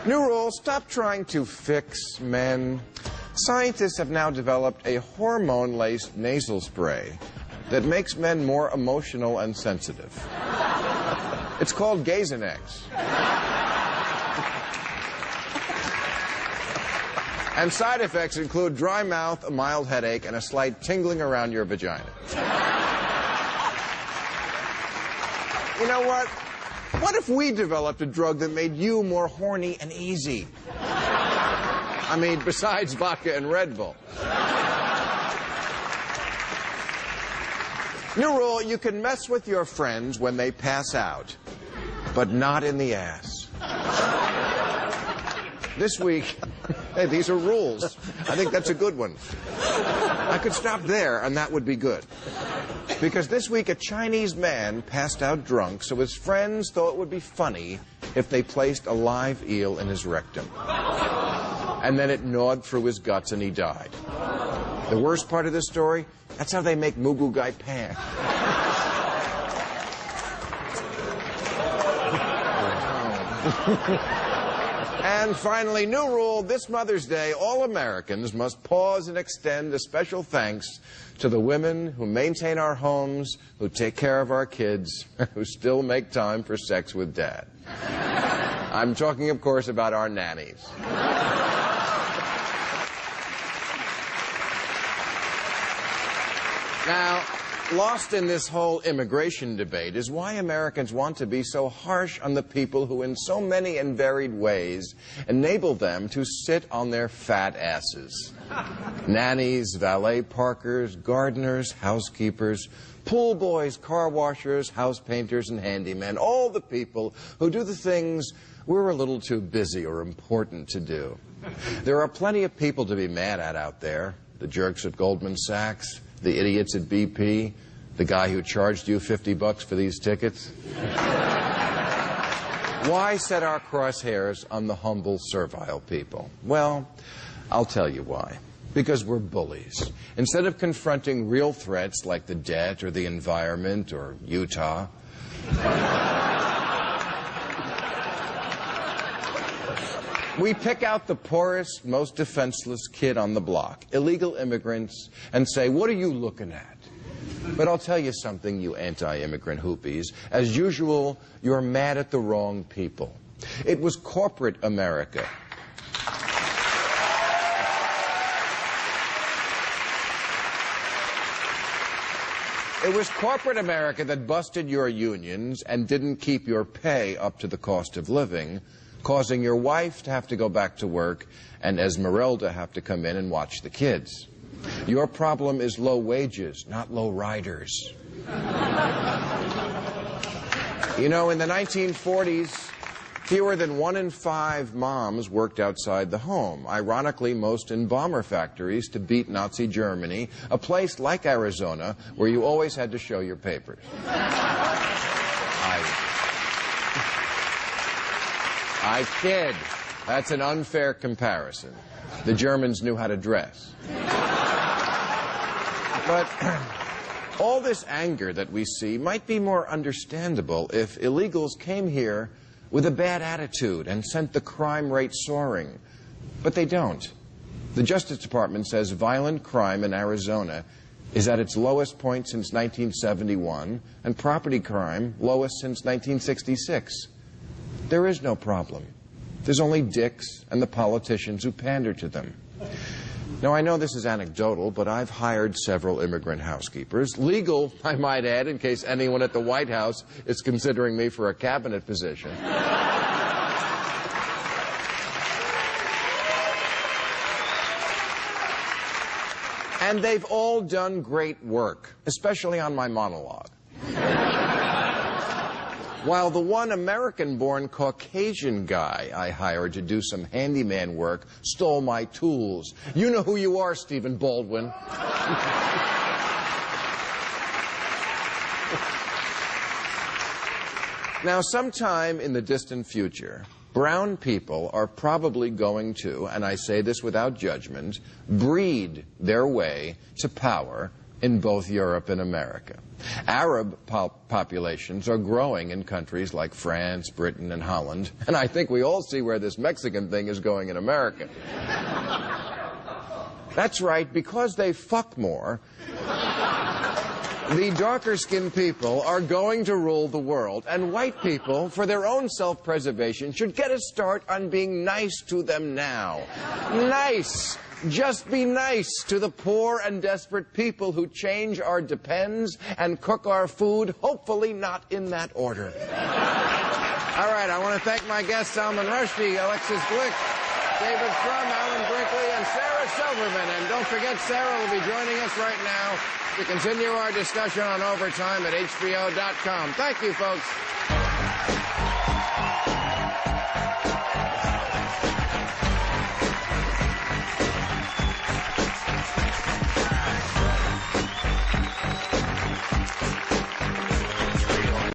New rule, stop trying to fix men. Scientists have now developed a hormone-laced nasal spray that makes men more emotional and sensitive. It's called Gazanex. And side effects include dry mouth, a mild headache, and a slight tingling around your vagina. You know what? What if we developed a drug that made you more horny and easy? I mean, besides vodka and Red Bull. New rule, you can mess with your friends when they pass out, but not in the ass. This week, hey, these are rules. I think that's a good one. I could stop there, and that would be good. Because this week, a Chinese man passed out drunk, so his friends thought it would be funny if they placed a live eel in his rectum. And then it gnawed through his guts, and he died. The worst part of this story, that's how they make Moo Goo Gai Pan. And finally, new rule, this Mother's Day, all Americans must pause and extend a special thanks to the women who maintain our homes, who take care of our kids, who still make time for sex with Dad. I'm talking, of course, about our nannies. Now, lost in this whole immigration debate is why Americans want to be so harsh on the people who, in so many and varied ways, enable them to sit on their fat asses. Nannies, valet parkers, gardeners, housekeepers, pool boys, car washers, house painters, and handymen. All the people who do the things we're a little too busy or important to do. There are plenty of people to be mad at out there. The jerks at Goldman Sachs, the idiots at BP, the guy who charged you $50 for these tickets. Why set our crosshairs on the humble, servile people? Well, I'll tell you why. Because we're bullies. Instead of confronting real threats like the debt or the environment or Utah, we pick out the poorest, most defenseless kid on the block, illegal immigrants, and say, what are you looking at? But I'll tell you something, you anti-immigrant hoopies. As usual, you're mad at the wrong people. It was corporate America. It was corporate America that busted your unions and didn't keep your pay up to the cost of living, causing your wife to have to go back to work and Esmeralda have to come in and watch the kids. Your problem is low wages, not low riders. You know, in the 1940s, fewer than 1 in 5 moms worked outside the home, ironically most in bomber factories to beat Nazi Germany, a place like Arizona where you always had to show your papers. I kid. That's an unfair comparison. The Germans knew how to dress. But all this anger that we see might be more understandable if illegals came here with a bad attitude and sent the crime rate soaring. But they don't. The Justice Department says violent crime in Arizona is at its lowest point since 1971, and property crime lowest since 1966. There is no problem. There's only dicks and the politicians who pander to them. Now, I know this is anecdotal, but I've hired several immigrant housekeepers. Legal, I might add, in case anyone at the White House is considering me for a cabinet position. And they've all done great work, especially on my monologue. While the one American-born Caucasian guy I hired to do some handyman work stole my tools. You know who you are, Stephen Baldwin. Now, sometime in the distant future, brown people are probably going to, and I say this without judgment, breed their way to power in both Europe and America. Arab populations are growing in countries like France, Britain, and Holland, and I think we all see where this Mexican thing is going in America. That's right, because they fuck more, the darker-skinned people are going to rule the world, and white people, for their own self-preservation, should get a start on being nice to them now. Nice! Just be nice to the poor and desperate people who change our depends and cook our food, hopefully not in that order. All right, I want to thank my guests, Salman Rushdie, Alexis Glick, David Frum, Alan Brinkley, and Sarah Silverman. And don't forget, Sarah will be joining us right now to continue our discussion on Overtime at HBO.com. Thank you, folks.